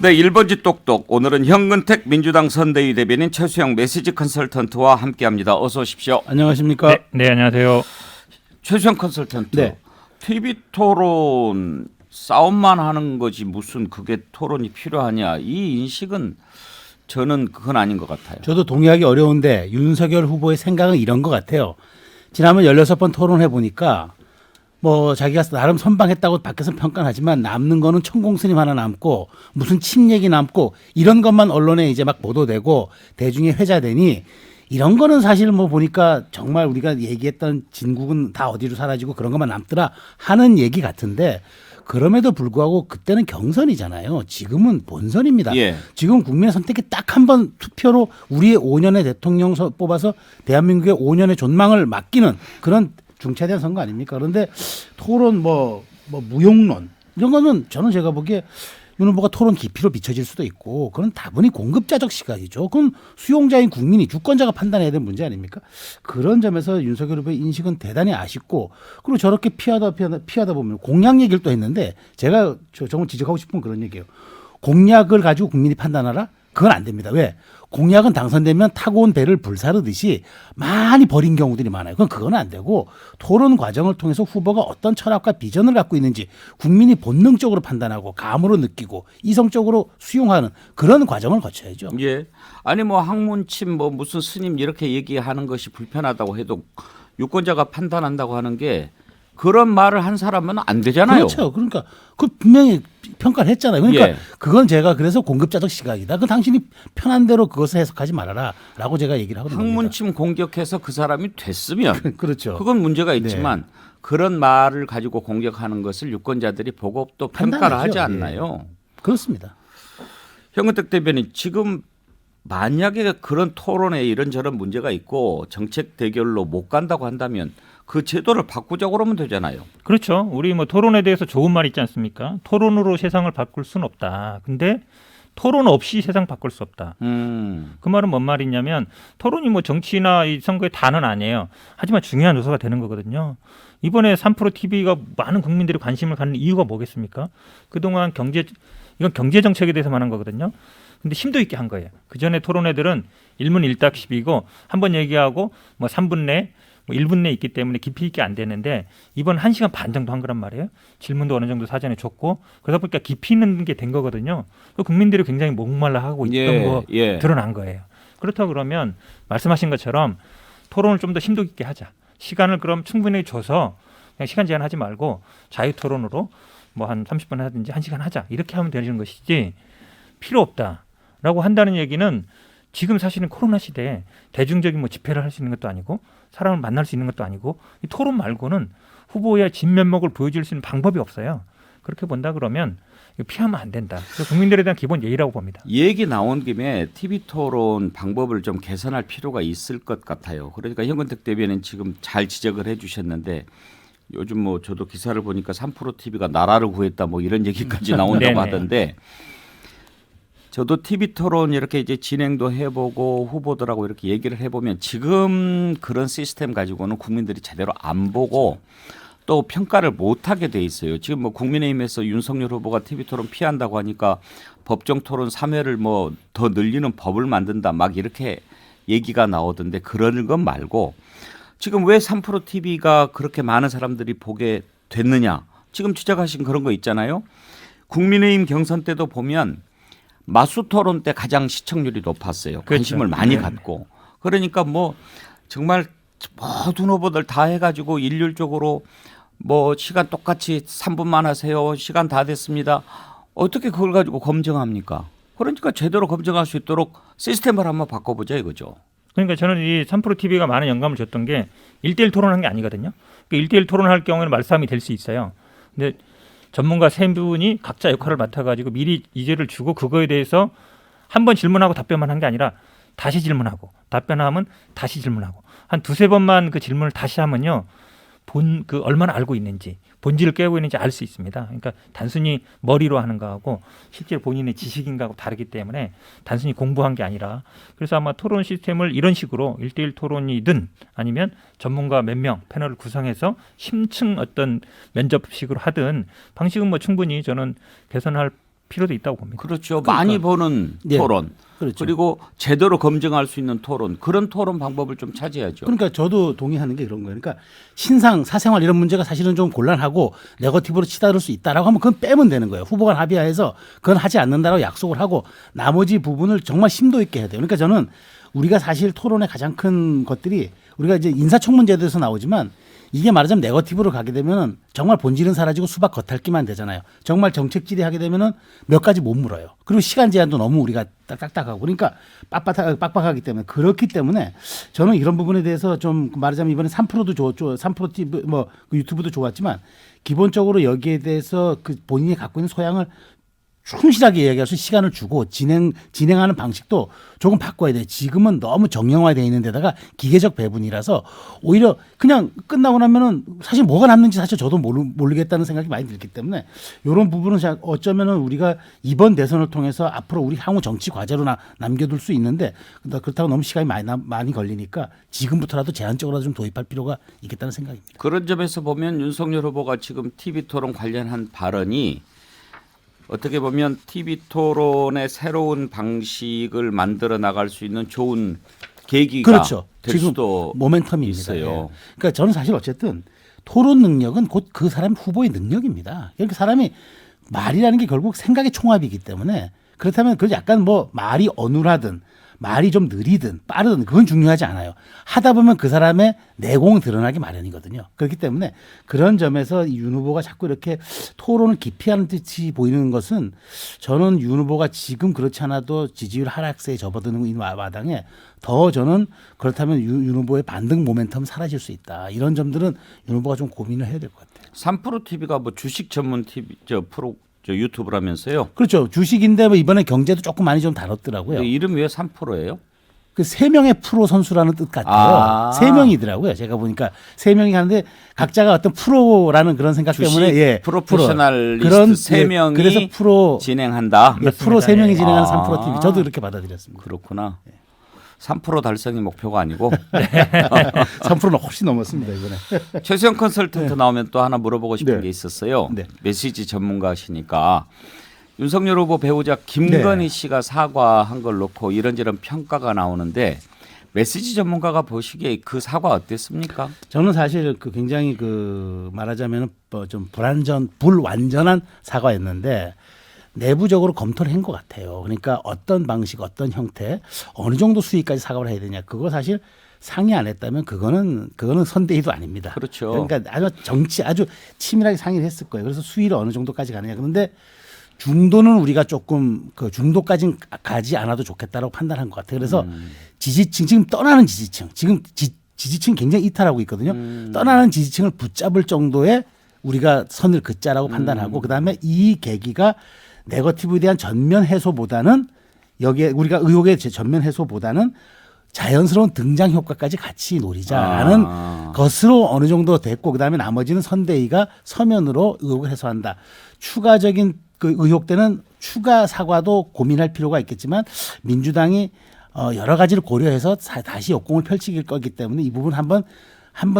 네, 1번지 똑똑. 오늘은 현근택 민주당 선대위 대변인 최수영 메시지 컨설턴트와 함께합니다. 어서 오십시오. 안녕하십니까? 네, 안녕하세요. 최수영 컨설턴트. 네. TV 토론 싸움만 하는 거지 무슨 그게 토론이 필요하냐. 이 인식은 저는 그건 아닌 것 같아요. 저도 동의하기 어려운데 윤석열 후보의 생각은 이런 것 같아요. 지난번 16번 토론해 보니까 뭐 자기가 나름 선방했다고 밖에서 평가하지만 남는 거는 천공스님 하나 남고 무슨 침 얘기 남고 이런 것만 언론에 이제 막 보도되고 대중에 회자되니 이런 거는 사실 뭐 보니까 정말 우리가 얘기했던 진국은 다 어디로 사라지고 그런 것만 남더라 하는 얘기 같은데 그럼에도 불구하고 그때는 경선이잖아요. 지금은 본선입니다. 예. 지금 국민의 선택에 딱 한 번 투표로 우리의 5년의 대통령 뽑아서 대한민국의 5년의 존망을 맡기는 그런 중차대한 선거 아닙니까? 그런데 토론 뭐 무용론 이런 거는 저는 제가 보기에 윤 후보가 토론 깊이로 비춰질 수도 있고 그건 다분히 공급자적 시각이죠. 그건 수용자인 국민이 주권자가 판단해야 될 문제 아닙니까? 그런 점에서 윤석열 후보의 인식은 대단히 아쉽고 그리고 저렇게 피하다 보면 공약 얘기를 또 했는데 제가 정말 지적하고 싶은 그런 얘기예요. 공약을 가지고 국민이 판단하라? 그건 안 됩니다. 왜? 공약은 당선되면 타고 온 배를 불사르듯이 많이 버린 경우들이 많아요. 그건 안 되고 토론 과정을 통해서 후보가 어떤 철학과 비전을 갖고 있는지 국민이 본능적으로 판단하고 감으로 느끼고 이성적으로 수용하는 그런 과정을 거쳐야죠. 예. 아니 뭐 학문침 뭐 무슨 스님 이렇게 얘기하는 것이 불편하다고 해도 유권자가 판단한다고 하는 게 그런 말을 한 사람은 안 되잖아요. 그렇죠. 그러니까 그 분명히 평가를 했잖아요. 그러니까 예. 그건 제가 그래서 공급자적 시각이다. 그 당신이 편한 대로 그것을 해석하지 말아라라고 제가 얘기를 하거든요. 학문침 공격해서 그 사람이 됐으면 그렇죠. 그건 문제가 있지만 그런 말을 가지고 공격하는 것을 유권자들이 보고 또 평가를 하지 않나요? 그렇습니다. 현근택 대변인 지금 만약에 그런 토론에 이런저런 문제가 있고 정책 대결로 못 간다고 한다면 그 제도를 바꾸자고 그러면 되잖아요. 그렇죠. 우리 뭐 토론에 대해서 좋은 말 있지 않습니까? 토론으로 세상을 바꿀 수는 없다. 근데 토론 없이 세상 바꿀 수 없다. 그 말은 뭔 말이냐면 토론이 뭐 정치나 이 선거의 단은 아니에요. 하지만 중요한 요소가 되는 거거든요. 이번에 3프로 TV가 많은 국민들이 관심을 갖는 이유가 뭐겠습니까? 그동안 이건 경제 정책에 대해서만 한 거거든요. 근데 심도 있게 한 거예요. 그 전에 토론회들은 일문일답식이고 한 번 얘기하고 뭐 3분 내 뭐 1분 내에 있기 때문에 깊이 있게 안 되는데 이번 1시간 반 정도 한 거란 말이에요. 질문도 어느 정도 사전에 줬고 그러다 보니까 깊이 있는 게 된 거거든요. 국민들이 굉장히 목말라 하고 있던 거 드러난 거예요. 그렇다고 그러면 말씀하신 것처럼 토론을 좀 더 심도 있게 하자. 시간을 그럼 충분히 줘서 그냥 시간 제한하지 말고 자유 토론으로 뭐 한 30분 하든지 1시간 하자. 이렇게 하면 되는 것이지 필요 없다라고 한다는 얘기는 지금 사실은 코로나 시대에 대중적인 뭐 집회를 할 수 있는 것도 아니고 사람을 만날 수 있는 것도 아니고 이 토론 말고는 후보의 진면목을 보여줄 수 있는 방법이 없어요. 그렇게 본다 그러면 이거 피하면 안 된다. 국민들에 대한 기본 예의라고 봅니다. 얘기 나온 김에 TV 토론 방법을 좀 개선할 필요가 있을 것 같아요. 그러니까 현근택 대변인 지금 잘 지적을 해 주셨는데 요즘 뭐 저도 기사를 보니까 3프로 TV가 나라를 구했다 뭐 이런 얘기까지 나온다고 하던데 저도 TV 토론 이렇게 이제 진행도 해보고 후보들하고 이렇게 얘기를 해보면 지금 그런 시스템 가지고는 국민들이 제대로 안 보고 또 평가를 못하게 돼 있어요. 지금 뭐 국민의힘에서 윤석열 후보가 TV 토론 피한다고 하니까 법정 토론 3회를 뭐 더 늘리는 법을 만든다 막 이렇게 얘기가 나오던데 그러는 건 말고 지금 왜 3프로 TV가 그렇게 많은 사람들이 보게 됐느냐. 지금 지적하신 그런 거 있잖아요. 국민의힘 경선 때도 보면 마수 토론 때 가장 시청률이 높았어요. 관심을 많이 갖고. 그러니까 뭐 정말 모든 후보들 다 해가지고 일률적으로 뭐 시간 똑같이 3분만 하세요. 시간 다 됐습니다. 어떻게 그걸 가지고 검증합니까? 그러니까 제대로 검증할 수 있도록 시스템을 한번 바꿔보자 이거죠. 그러니까 저는 이 3프로 TV가 많은 영감을 줬던 게 1대1 토론한 게 아니거든요. 그러니까 1대1 토론할 경우에는 말싸움이 될 수 있어요. 근데 전문가 세 분이 각자 역할을 맡아가지고 미리 이제를 주고 그거에 대해서 한 번 질문하고 답변만 한 게 아니라 다시 질문하고 답변하면 다시 질문하고 한 두세 번만 그 질문을 다시 하면요. 그 얼마나 알고 있는지 본질을 깨고 있는지 알 수 있습니다. 그러니까 단순히 머리로 하는 거하고 실제로 본인의 지식인가하고 다르기 때문에 단순히 공부한 게 아니라 그래서 아마 토론 시스템을 이런 식으로 1대1 토론이든 아니면 전문가 몇 명 패널을 구성해서 심층 어떤 면접식으로 하든 방식은 뭐 충분히 저는 개선할 필요도 있다고 봅니다. 그렇죠. 많이 보는 예. 토론. 그렇죠. 그리고 제대로 검증할 수 있는 토론. 그런 토론 방법을 좀 찾아야죠. 그러니까 저도 동의하는 게 그런 거예요. 그러니까 신상, 사생활 이런 문제가 사실은 좀 곤란하고 네거티브로 치달을 수 있다라고 하면 그건 빼면 되는 거예요. 후보 간 합의하에서 그건 하지 않는다라고 약속을 하고 나머지 부분을 정말 심도 있게 해야 돼요. 그러니까 저는 우리가 사실 토론의 가장 큰 것들이 우리가 이제 인사청문제도에서 나오지만 이게 말하자면 네거티브로 가게 되면은 정말 본질은 사라지고 수박 겉핥기만 되잖아요. 정말 정책 질의하게 되면은 몇 가지 못 물어요. 그리고 시간 제한도 너무 우리가 딱딱하고 그러니까 빡빡하기 때문에 그렇기 때문에 저는 이런 부분에 대해서 좀 말하자면 이번에 3%도 3% TV 뭐 그 유튜브도 좋았지만 기본적으로 여기에 대해서 그 본인이 갖고 있는 소양을 충실하게 이야기해서 시간을 주고 진행하는 방식도 조금 바꿔야 돼. 지금은 너무 정형화되어 있는 데다가 기계적 배분이라서 오히려 그냥 끝나고 나면은 사실 뭐가 남는지 사실 저도 모르겠다는 생각이 많이 들기 때문에 이런 부분은 어쩌면은 우리가 이번 대선을 통해서 앞으로 우리 향후 정치 과제로 남겨둘 수 있는데 그렇다고 너무 시간이 많이 걸리니까 지금부터라도 제한적으로 좀 도입할 필요가 있겠다는 생각입니다. 그런 점에서 보면 윤석열 후보가 지금 TV 토론 관련한 발언이 어떻게 보면 TV 토론의 새로운 방식을 만들어 나갈 수 있는 좋은 계기가 그렇죠. 될 지금 수도 모멘텀입니다. 있어요. 예. 그러니까 저는 사실 어쨌든 토론 능력은 곧 그 사람 후보의 능력입니다. 그러니까 사람이 말이라는 게 결국 생각의 총합이기 때문에 그렇다면 그 약간 뭐 말이 어눌하든 말이 좀 느리든 빠르든 그건 중요하지 않아요. 하다 보면 그 사람의 내공은 드러나기 마련이거든요. 그렇기 때문에 그런 점에서 윤 후보가 자꾸 이렇게 토론을 기피하는 듯이 보이는 것은 저는 윤 후보가 지금 그렇지 않아도 지지율 하락세에 접어드는 이 마당에 더 저는 그렇다면 윤 후보의 반등 모멘텀 사라질 수 있다. 이런 점들은 윤 후보가 좀 고민을 해야 될 것 같아요. 3프로 TV가 뭐 주식 전문 TV 저 유튜브라면서요. 그렇죠. 주식인데 뭐 이번에 경제도 조금 많이 좀 다뤘더라고요. 이름이 왜 3%예요? 그 세 명의 프로 선수라는 뜻 같아요. 아. 세 명이더라고요. 제가 보니까 세 명이 하는데 각자가 어떤 프로라는 그런 생각 때문에 예, 프로페셔널리스트 그런 세 명이 그래서 프로 진행한다. 예, 프로 세 명이 진행하는 아. 3프로 TV 저도 이렇게 받아들였습니다. 그렇구나. 3% 달성이 목표가 아니고 3%는 훨씬 넘었습니다 이번에. 최수영 컨설턴트 나오면 또 하나 물어보고 싶은 네. 게 있었어요. 네. 메시지 전문가시니까 윤석열 후보 배우자 김건희 네. 씨가 사과한 걸 놓고 이런저런 평가가 나오는데 메시지 전문가가 보시기에 그 사과 어땠습니까? 저는 사실 그 굉장히 그 말하자면 좀 불완전한 사과였는데 내부적으로 검토를 한 것 같아요. 그러니까 어떤 방식, 어떤 형태, 어느 정도 수위까지 사과를 해야 되냐. 그거 사실 상의 안 했다면 그거는 선대위도 아닙니다. 그렇죠. 그러니까 아주 치밀하게 상의를 했을 거예요. 그래서 수위를 어느 정도까지 가느냐. 그런데 중도는 우리가 조금 그 중도까지는 가지 않아도 좋겠다라고 판단한 것 같아요. 그래서 지지층 지금 떠나는 지지층 지금 지지층이 굉장히 이탈하고 있거든요. 떠나는 지지층을 붙잡을 정도의 우리가 선을 긋자라고 판단하고 그다음에 이 계기가 네거티브에 대한 전면 해소보다는 여기에 우리가 의혹의 전면 해소보다는 자연스러운 등장 효과까지 같이 노리자라는 것으로 어느 정도 됐고 그다음에 나머지는 선대위가 서면으로 의혹을 해소한다. 추가적인 그 의혹 때는 추가 사과도 고민할 필요가 있겠지만 민주당이 여러 가지를 고려해서 다시 역공을 펼칠 거기 때문에 이 부분 한번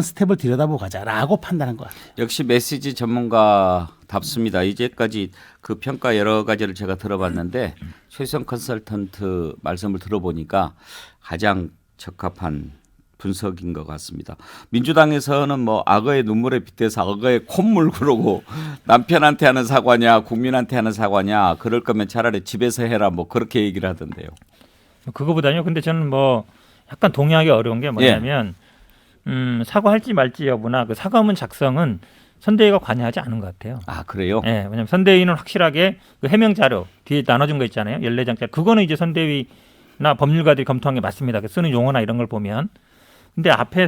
스텝을 들여다보고 가자라고 판단한 것 같아요. 역시 메시지 전문가답습니다. 이제까지 그 평가 여러 가지를 제가 들어봤는데 최수영 컨설턴트 말씀을 들어보니까 가장 적합한 분석인 것 같습니다. 민주당에서는 뭐 악어의 눈물에 빗대서 악어의 콧물 그러고 남편한테 하는 사과냐 국민한테 하는 사과냐 그럴 거면 차라리 집에서 해라 뭐 그렇게 얘기를 하던데요. 그거보다요. 근데 저는 뭐 약간 동의하기 어려운 게 뭐냐면 사과할지 말지 여부나 그 사과문 작성은 선대위가 관여하지 않은 것 같아요. 아 그래요? 네, 왜냐하면 선대위는 확실하게 그 해명 자료 뒤에 나눠준 거 있잖아요. 14장짜리. 그거는 이제 선대위나 법률가들이 검토한 게 맞습니다. 쓰는 용어나 이런 걸 보면. 근데 앞에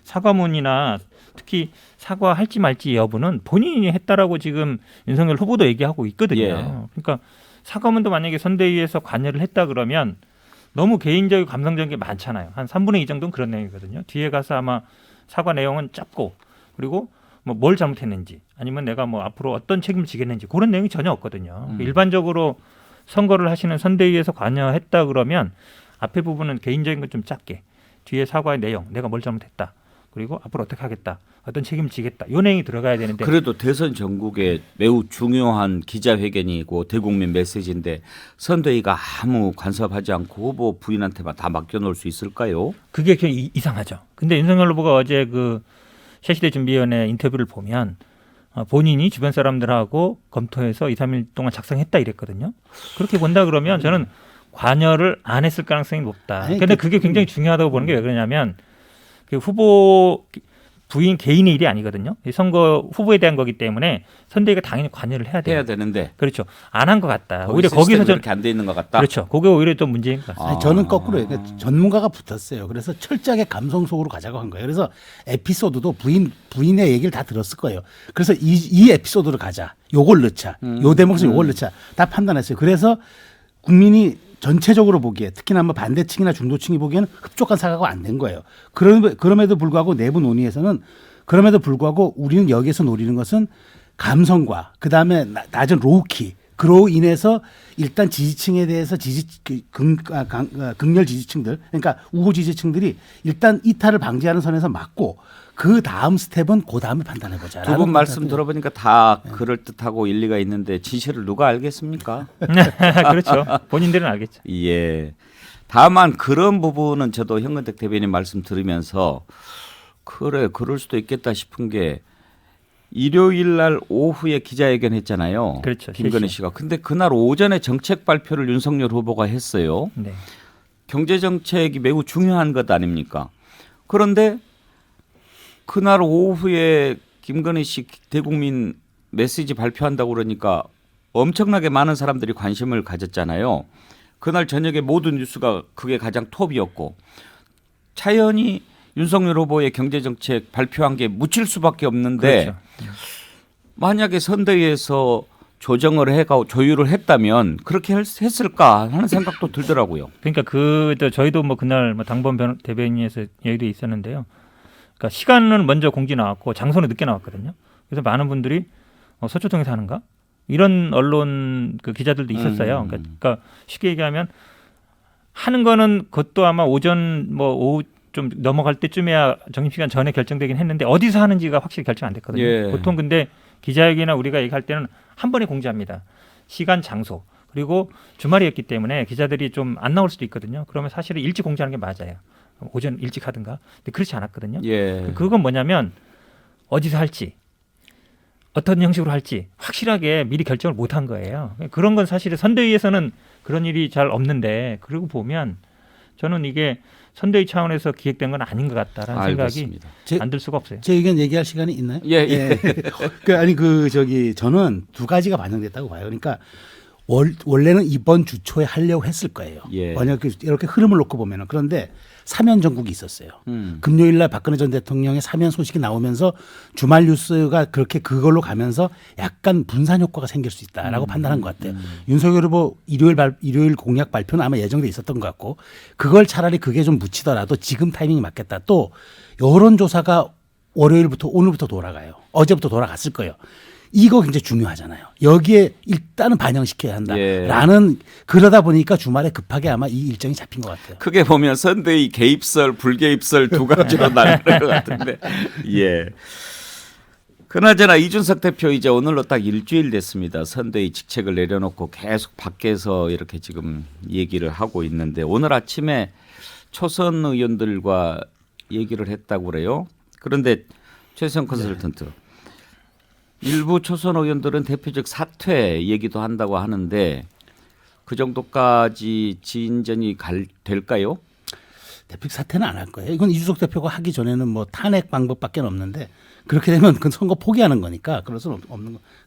사과문이나 특히 사과할지 말지 여부는 본인이 했다라고 지금 윤석열 후보도 얘기하고 있거든요. 예. 그러니까 사과문도 만약에 선대위에서 관여를 했다 그러면 너무 개인적이고 감성적인 게 많잖아요. 한 3분의 2 정도는 그런 내용이거든요. 뒤에 가서 아마 사과 내용은 짧고 그리고 뭐 뭘 잘못했는지 아니면 내가 뭐 앞으로 어떤 책임을 지겠는지 그런 내용이 전혀 없거든요. 일반적으로 선거를 하시는 선대위에서 관여했다 그러면 앞에 부분은 개인적인 건 좀 짧게 뒤에 사과의 내용 내가 뭘 잘못했다. 그리고 앞으로 어떻게 하겠다, 어떤 책임을 지겠다, 요 내용이 들어가야 되는데 그래도 대선 전국에 매우 중요한 기자회견이고 대국민 메시지인데 선대위가 아무 간섭하지 않고 후보 부인한테만 다 맡겨놓을 수 있을까요? 그게 굉장히 이상하죠. 근데 윤석열 후보가 어제 그 새시대 준비위원회 인터뷰를 보면 본인이 주변 사람들하고 검토해서 2, 3일 동안 작성했다 이랬거든요. 그렇게 본다 그러면 저는 관여를 안 했을 가능성이 높다. 아니, 근데 그게 굉장히 중요하다고 보는 게 왜 그러냐면 그 후보 부인 개인의 일이 아니거든요. 이 선거 후보에 대한 거기 때문에 선대위가 당연히 관여를 해야 돼요. 해야 되는데 그렇죠. 안 한 것 같다. 오히려 거기서 거기서 좀 이렇게 안 돼 있는 것 같다. 그렇죠. 그게 오히려 좀 문제인 것 같습니다. 아니, 저는 거꾸로요. 그러니까 전문가가 붙었어요. 그래서 철저하게 감성 속으로 가자고 한 거예요. 그래서 에피소드도 부인의 얘기를 다 들었을 거예요. 그래서 이 에피소드로 가자. 요걸 넣자. 요 대목에서 요걸 넣자. 다 판단했어요. 그래서 국민이 전체적으로 보기에 특히나 뭐 반대층이나 중도층이 보기에는 흡족한 사과가 안 된 거예요. 그럼에도 불구하고 내부 논의에서는 그럼에도 불구하고 우리는 여기에서 노리는 것은 감성과 그다음에 낮은 로우키 그로 인해서 일단 지지층에 대해서 극렬 지지층들 그러니까 우호 지지층들이 일단 이탈을 방지하는 선에서 맞고 그 다음 스텝은 그 다음에 판단해 보자. 두 분 말씀 들어보니까 다 그럴 듯하고 일리가 있는데 진실을 누가 알겠습니까? 그렇죠. 본인들은 알겠죠. 예. 다만 그런 부분은 저도 현근택 대변인 말씀 들으면서 그래 그럴 수도 있겠다 싶은 게 일요일 날 오후에 기자회견 했잖아요. 그렇죠. 김건희 씨가. 근데 그날 오전에 정책 발표를 윤석열 후보가 했어요. 네. 경제 정책이 매우 중요한 것 아닙니까? 그런데 그날 오후에 김건희 씨 대국민 메시지 발표한다고 그러니까 엄청나게 많은 사람들이 관심을 가졌잖아요. 그날 저녁에 모든 뉴스가 그게 가장 톱이었고 자연히 윤석열 후보의 경제정책 발표한 게 묻힐 수밖에 없는데 그렇죠. 만약에 선대위에서 조정을 해가 조율을 했다면 그렇게 했을까 하는 생각도 들더라고요. 그러니까 저희도 뭐 그날 뭐 당번 대변인에서 얘기도 있었는데요. 그러니까 시간은 먼저 공지 나왔고 장소는 늦게 나왔거든요. 그래서 많은 분들이 서초동에서 하는가 이런 언론 그 기자들도 있었어요. 그러니까 쉽게 얘기하면 하는 거는 그것도 아마 오전 뭐 오후 좀 넘어갈 때쯤에야 점심시간 전에 결정되긴 했는데 어디서 하는지가 확실히 결정 안 됐거든요. 예. 보통 근데 기자회견이나 우리가 얘기할 때는 한 번에 공지합니다. 시간, 장소. 그리고 주말이었기 때문에 기자들이 좀 안 나올 수도 있거든요. 그러면 사실은 일찍 공지하는 게 맞아요. 오전 일찍 하든가. 근데 그렇지 않았거든요. 예. 그건 뭐냐면 어디서 할지 어떤 형식으로 할지 확실하게 미리 결정을 못 한 거예요. 그런 건 사실은 선대위에서는 그런 일이 잘 없는데 그러고 보면 저는 이게 선대위 차원에서 기획된 건 아닌 것 같다라는 알겠습니다. 생각이 안 들 수가 없어요. 제 의견 얘기할 시간이 있나요? 예, 예. 저는 두 가지가 반영됐다고 봐요. 그러니까 원래는 이번 주 초에 하려고 했을 거예요. 예. 만약 이렇게 흐름을 놓고 보면은 그런데 사면 전국이 있었어요. 금요일 날 박근혜 전 대통령의 사면 소식이 나오면서 주말 뉴스가 그렇게 그걸로 가면서 약간 분산 효과가 생길 수 있다라고 판단한 것 같아요. 윤석열 후보 일요일 공약 발표는 아마 예정돼 있었던 것 같고 그걸 차라리 그게 좀 묻히더라도 지금 타이밍이 맞겠다. 또 여론조사가 월요일부터 오늘부터 돌아가요. 어제부터 돌아갔을 거예요. 이거 굉장히 중요하잖아요. 여기에 일단은 반영시켜야 한다라는 예. 그러다 보니까 주말에 급하게 아마 이 일정이 잡힌 것 같아요. 크게 보면 선대위 개입설, 불개입설 두 가지로 나뉘는 것 같은데. 예. 그나저나 이준석 대표 이제 오늘로 딱 일주일 됐습니다. 선대위 직책을 내려놓고 계속 밖에서 이렇게 지금 얘기를 하고 있는데 오늘 아침에 초선 의원들과 얘기를 했다고 그래요. 그런데 최수영 컨설턴트. 일부 초선 의원들은 대표적 사퇴 얘기도 한다고 하는데 그 정도까지 진전이 될까요? 대표 사퇴는 안 할 거예요. 이건 이준석 대표가 하기 전에는 뭐 탄핵 방법밖에 없는데 그렇게 되면 그 선거 포기하는 거니까 그럴 수는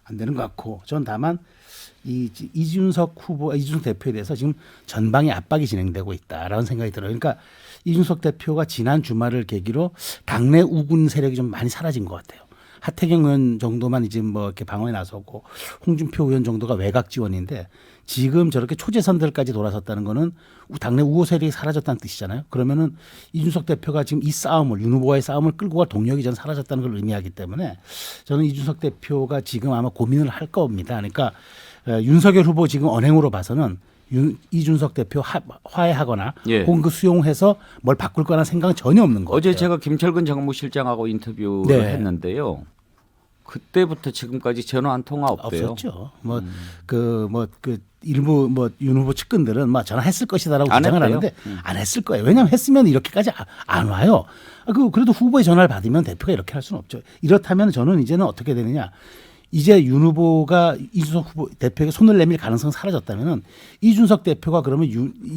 안 되는 것 같고 전 다만 이준석 대표에 대해서 지금 전방에 압박이 진행되고 있다라는 생각이 들어요. 그러니까 이준석 대표가 지난 주말을 계기로 당내 우군 세력이 좀 많이 사라진 것 같아요. 하태경 의원 정도만 이제 뭐 이렇게 방어에 나서고 홍준표 의원 정도가 외곽 지원인데 지금 저렇게 초재선들까지 돌아섰다는 거는 당내 우호 세력이 사라졌다는 뜻이잖아요. 그러면은 이준석 대표가 지금 이 싸움을 윤 후보와의 싸움을 끌고 갈 동력이 전 사라졌다는 걸 의미하기 때문에 저는 이준석 대표가 지금 아마 고민을 할 겁니다. 그러니까 윤석열 후보 지금 언행으로 봐서는 이준석 대표 화해하거나 예. 혹은 그 수용해서 뭘 바꿀 거나 생각은 전혀 없는 거예요. 어제 제가 김철근 정무실장하고 인터뷰를 네. 했는데요. 그때부터 지금까지 전화 한 통화 없대요. 없었죠. 일부 윤 후보 측근들은 전화했을 것이다라고 안 주장을 했대요? 하는데 안 했을 거예요. 왜냐하면 했으면 이렇게까지 안 와요. 그래도 후보의 전화를 받으면 대표가 이렇게 할 수는 없죠. 이렇다면 저는 이제는 어떻게 되느냐. 이제 윤 후보가 이준석 후보 대표에게 손을 내밀 가능성이 사라졌다면은 이준석 대표가 그러면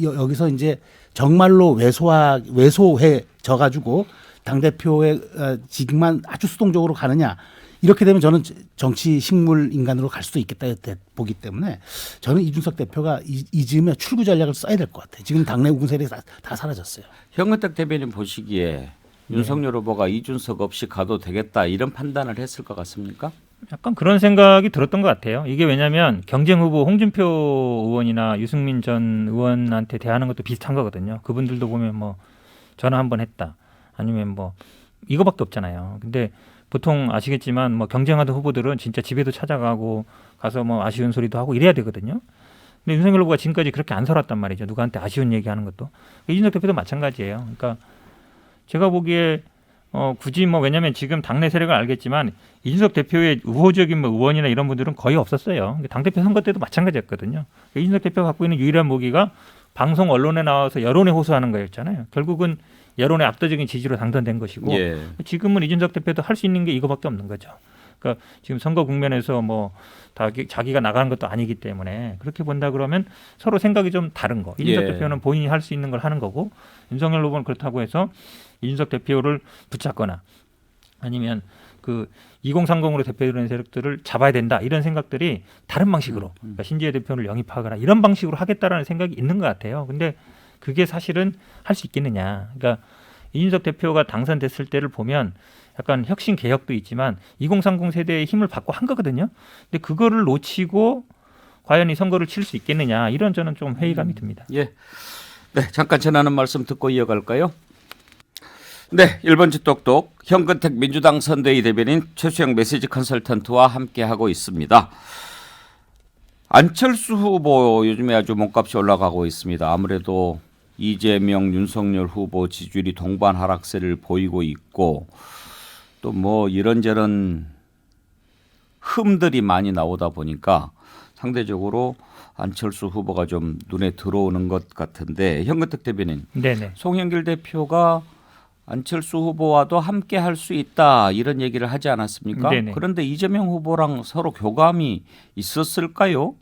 여기서 이제 정말로 왜소해져 가지고 당 대표의 직만 아주 수동적으로 가느냐. 이렇게 되면 저는 정치 식물 인간으로 갈 수도 있겠다 보기 때문에 저는 이준석 대표가 이 즈음에 출구 전략을 써야 될 것 같아요. 지금 당내 우군 세력이 다 사라졌어요. 현근택 대변인 보시기에 윤석열 후보가 이준석 없이 가도 되겠다 이런 판단을 했을 것 같습니까? 약간 그런 생각이 들었던 것 같아요. 이게 왜냐하면 경쟁 후보 홍준표 의원이나 유승민 전 의원한테 대하는 것도 비슷한 거거든요. 그분들도 보면 뭐 전화 한 번 했다. 아니면 뭐 이거밖에 없잖아요. 근데 보통 아시겠지만 뭐 경쟁하던 후보들은 진짜 집에도 찾아가고 가서 뭐 아쉬운 소리도 하고 이래야 되거든요. 근데 윤석열 후보가 지금까지 그렇게 안 살았단 말이죠. 누구한테 아쉬운 얘기하는 것도. 이준석 대표도 마찬가지예요. 그러니까 제가 보기에 굳이 뭐 왜냐하면 지금 당내 세력을 알겠지만 이준석 대표의 우호적인 뭐 의원이나 이런 분들은 거의 없었어요. 당 대표 선거 때도 마찬가지였거든요. 이준석 대표가 갖고 있는 유일한 무기가 방송 언론에 나와서 여론에 호소하는 거였잖아요. 결국은 여론의 압도적인 지지로 당선된 것이고 예. 지금은 이준석 대표도 할 수 있는 게 이거밖에 없는 거죠. 그러니까 지금 선거 국면에서 뭐 자기가 나가는 것도 아니기 때문에 그렇게 본다 그러면 서로 생각이 좀 다른 거. 이준석 예. 대표는 본인이 할 수 있는 걸 하는 거고 윤석열 후보는 그렇다고 해서 이준석 대표를 붙잡거나 아니면 그 2030으로 대표되는 세력들을 잡아야 된다 이런 생각들이 다른 방식으로 그러니까 신재혜 대표를 영입하거나 이런 방식으로 하겠다라는 생각이 있는 것 같아요. 근데 그게 사실은 할 수 있겠느냐. 그러니까 이준석 대표가 당선됐을 때를 보면 약간 혁신 개혁도 있지만 2030 세대의 힘을 받고 한 거거든요. 근데 그거를 놓치고 과연 이 선거를 칠 수 있겠느냐 이런 저는 좀 회의감이 듭니다. 예. 네, 잠깐 전하는 말씀 듣고 이어갈까요? 네, 1번지 똑똑 현근택 민주당 선대위 대변인 최수영 메시지 컨설턴트와 함께하고 있습니다. 안철수 후보 요즘에 아주 몸값이 올라가고 있습니다. 아무래도 이재명, 윤석열 후보 지지율이 동반 하락세를 보이고 있고 또 뭐 이런저런 흠들이 많이 나오다 보니까 상대적으로 안철수 후보가 좀 눈에 들어오는 것 같은데 현근택 대변인, 네네. 송영길 대표가 안철수 후보와도 함께 할 수 있다 이런 얘기를 하지 않았습니까? 네네. 그런데 이재명 후보랑 서로 교감이 있었을까요?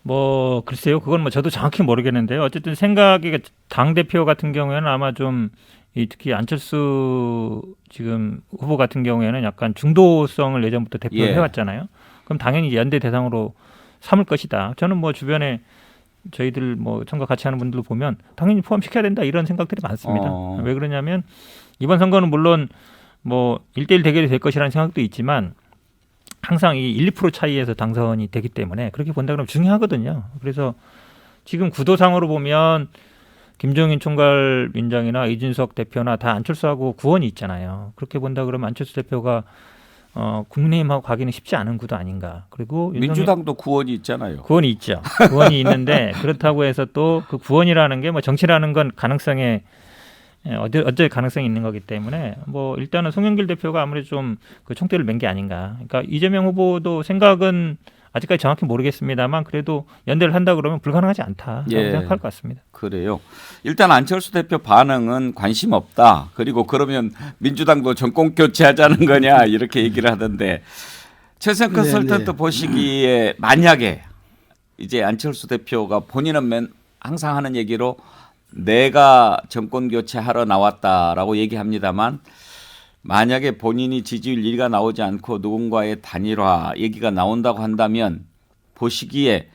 뭐 글쎄요, 그건 뭐 저도 정확히 모르겠는데요. 어쨌든 생각이 당 대표 같은 경우에는 아마 좀 특히 안철수 지금 후보 같은 경우에는 약간 중도성을 예전부터 대표를 예. 해왔잖아요. 그럼 당연히 연대 대상으로 삼을 것이다. 저는 뭐 주변에 저희들 뭐 선거 같이 하는 분들 보면 당연히 포함시켜야 된다 이런 생각들이 많습니다. 왜 그러냐면 이번 선거는 물론 뭐 1대1 대결이 될 것이라는 생각도 있지만 항상 이 1~2% 차이에서 당선이 되기 때문에 그렇게 본다 그러면 중요하거든요. 그래서 지금 구도상으로 보면 김종인 총괄위원장이나 이준석 대표나 다 안철수하고 구원이 있잖아요. 그렇게 본다 그러면 안철수 대표가 국민의힘하고 가기는 쉽지 않은 구도 아닌가. 그리고 민주당도 구원이 있잖아요. 구원이 있죠. 구원이 있는데 그렇다고 해서 또 그 구원이라는 게 뭐 정치라는 건 가능성에 어쩔 가능성이 있는 거기 때문에 뭐 일단은 송영길 대표가 아무래도 좀 그 총대를 맨 게 아닌가. 그러니까 이재명 후보도 생각은 아직까지 정확히 모르겠습니다만 그래도 연대를 한다 그러면 불가능하지 않다라고 생각할 것 같습니다. 그래요. 일단 안철수 대표 반응은 관심 없다. 그리고 그러면 민주당도 정권 교체하자는 거냐 이렇게 얘기를 하던데 최수영 컨설턴트 보시기에 만약에 이제 안철수 대표가 본인은 항상 하는 얘기로 내가 정권 교체하러 나왔다라고 얘기합니다만 만약에 본인이 지지율 1위가 나오지 않고 누군가의 단일화 얘기가 나온다고 한다면 보시기에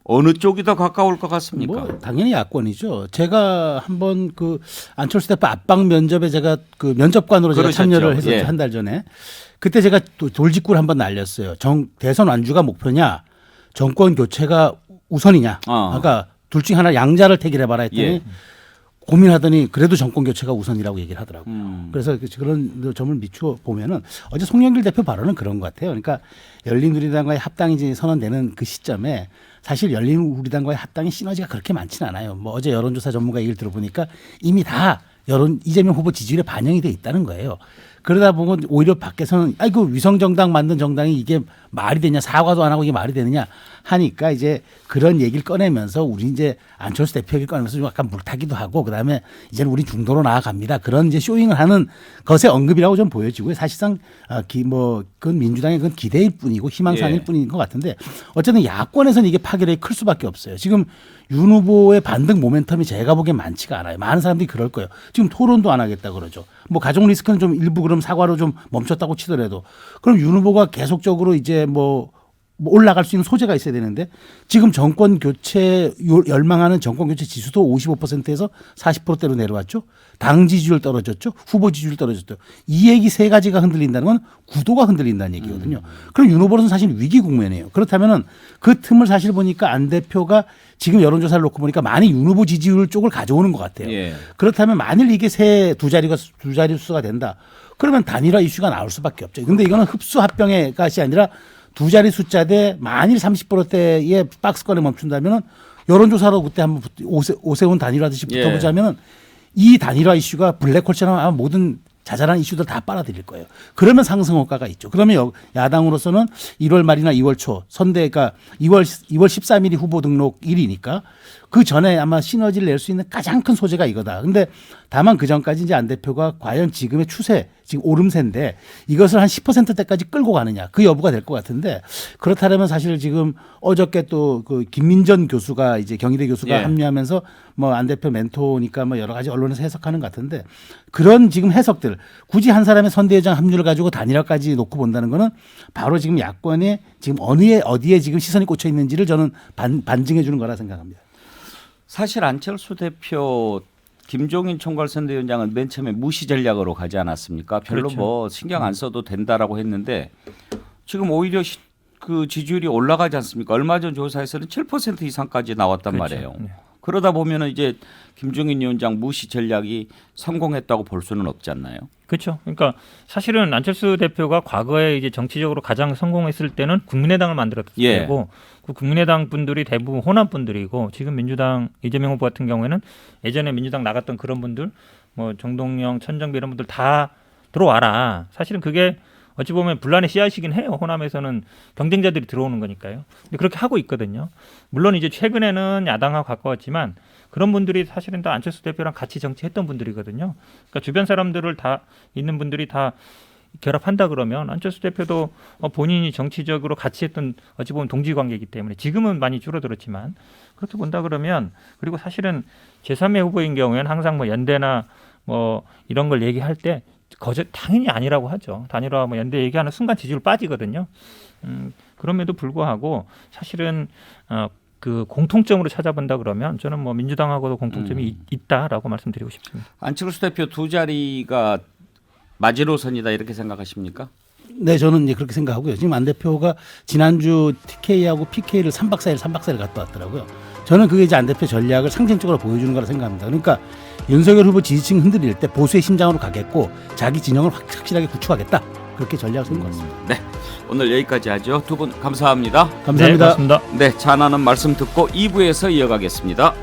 어느 쪽이 더 가까울 것 같습니까? 뭐 당연히 야권이죠. 제가 한번 그 안철수 대표 압박 면접에 제가 그 면접관으로 제가 그러셨죠. 참여를 했었죠. 예. 한 달 전에. 그때 제가 또 돌직구를 한번 날렸어요. 대선 완주가 목표냐, 정권 교체가 우선이냐. 그러니까 둘 중 하나 양자를 택일해봐라 했더니 예. 고민하더니 그래도 정권 교체가 우선이라고 얘기를 하더라고요. 그래서 그런 점을 미추어 보면은 어제 송영길 대표 발언은 그런 것 같아요. 그러니까 열린우리당과의 합당이 이제 선언되는 그 시점에 사실 열린우리당과의 합당의 시너지가 그렇게 많지는 않아요. 뭐 어제 여론조사 전문가 얘기를 들어보니까 이미 다 이재명 후보 지지율에 반영이 돼 있다는 거예요. 그러다 보면 오히려 밖에서는 아이고 위성정당 만든 정당이 이게 말이 되냐, 사과도 안 하고 이게 말이 되느냐 하니까 이제 그런 얘기를 꺼내면서 우리 이제 안철수 대표 얘기를 꺼내면서 좀 약간 물타기도 하고 그다음에 이제는 우리 중도로 나아갑니다. 그런 이제 쇼잉을 하는 것의 언급이라고 좀 보여지고요. 사실상 그건 민주당의 그건 기대일 뿐이고 희망사항일 뿐인 것 같은데 어쨌든 야권에서는 이게 파괴력이 클 수밖에 없어요. 지금 윤 후보의 반등 모멘텀이 제가 보기엔 많지가 않아요. 많은 사람들이 그럴 거예요. 지금 토론도 안 하겠다 그러죠. 뭐 가족 리스크는 좀 일부 그럼 사과로 좀 멈췄다고 치더라도 그럼 윤 후보가 계속적으로 이제 뭐 올라갈 수 있는 소재가 있어야 되는데 지금 정권 교체 열망하는 정권 교체 지수도 55%에서 40%대로 내려왔죠. 당 지지율 떨어졌죠. 후보 지지율 떨어졌죠. 이 얘기 세 가지가 흔들린다는 건 구도가 흔들린다는 얘기거든요. 그럼 윤 후보는 사실 위기 국면이에요. 그렇다면은 그 틈을 사실 보니까 안 대표가 지금 여론조사를 놓고 보니까 많이 윤 후보 지지율 쪽을 가져오는 것 같아요. 예. 그렇다면 만일 이게 두 자릿수가 된다. 그러면 단일화 이슈가 나올 수밖에 없죠. 근데 이거는 흡수 합병의 것이 아니라 두 자리 숫자 대 만일 30%대의 박스권에 멈춘다면 여론조사로 그때 한번 오세훈 단일화듯이 붙어보자면 이 단일화 이슈가 블랙홀처럼 아마 모든 자잘한 이슈들 다 빨아들일 거예요. 그러면 상승 효과가 있죠. 그러면 야당으로서는 1월 말이나 2월 초 선대가 2월 13일이 후보 등록일이니까 그 전에 아마 시너지를 낼 수 있는 가장 큰 소재가 이거다. 근데 다만 그 전까지 이제 안 대표가 과연 지금의 추세, 지금 오름세인데 이것을 한 10%대까지 끌고 가느냐 그 여부가 될 것 같은데 그렇다면 사실 지금 어저께 또 그 김민전 교수가 이제 경희대 교수가 합류하면서 뭐 안 대표 멘토니까 뭐 여러 가지 언론에서 해석하는 것 같은데 그런 지금 해석들 굳이 한 사람의 선대위장 합류를 가지고 단일화까지 놓고 본다는 거는 바로 지금 야권에 지금 어디에 지금 시선이 꽂혀 있는지를 저는 반증해 주는 거라 생각합니다. 사실 안철수 대표 김종인 총괄선대위원장은 맨 처음에 무시 전략으로 가지 않았습니까? 별로 그렇죠. 뭐 신경 안 써도 된다라고 했는데 지금 오히려 그 지지율이 올라가지 않습니까? 얼마 전 조사에서는 7% 이상까지 나왔단 그렇죠. 말이에요. 네. 그러다 보면은 이제 김종인 위원장 무시 전략이 성공했다고 볼 수는 없지 않나요? 그렇죠. 그러니까 사실은 안철수 대표가 과거에 이제 정치적으로 가장 성공했을 때는 국민의당을 만들었을 때고 그 국민의당 분들이 대부분 호남 분들이고 지금 민주당 이재명 후보 같은 경우에는 예전에 민주당 나갔던 그런 분들 뭐 정동영, 천정배 이런 분들 다 들어와라. 사실은 그게 어찌 보면 분란의 씨앗이긴 해요. 호남에서는 경쟁자들이 들어오는 거니까요. 근데 그렇게 하고 있거든요. 물론 이제 최근에는 야당하고 가까웠지만 그런 분들이 사실은 다 안철수 대표랑 같이 정치했던 분들이거든요. 그러니까 주변 사람들을 다 있는 분들이 다 결합한다 그러면 안철수 대표도 본인이 정치적으로 같이 했던 어찌 보면 동지관계이기 때문에 지금은 많이 줄어들었지만 그렇게 본다 그러면 그리고 사실은 제3의 후보인 경우에는 항상 뭐 연대나 뭐 이런 걸 얘기할 때 당연히 아니라고 하죠. 단일화 뭐 연대 얘기하는 순간 지지율 빠지거든요. 그럼에도 불구하고 사실은 그 공통점으로 찾아본다 그러면 저는 뭐 민주당하고도 공통점이 있다라고 말씀드리고 싶습니다. 안철수 대표 두 자리가 마지노선이다 이렇게 생각하십니까? 네, 저는 이제 그렇게 생각하고요. 지금 안 대표가 지난주 TK하고 PK를 3박 4일 갔다 왔더라고요. 저는 그게 이제 안 대표 전략을 상징적으로 보여주는 거라 생각합니다. 그러니까 윤석열 후보 지지층 흔들릴 때 보수의 심장으로 가겠고 자기 진영을 확실하게 구축하겠다. 그렇게 전략을 세운 것 같습니다. 네, 오늘 여기까지 하죠. 두 분 감사합니다. 감사합니다. 네, 고맙습니다. 네, 자나는 말씀 듣고 2부에서 이어가겠습니다.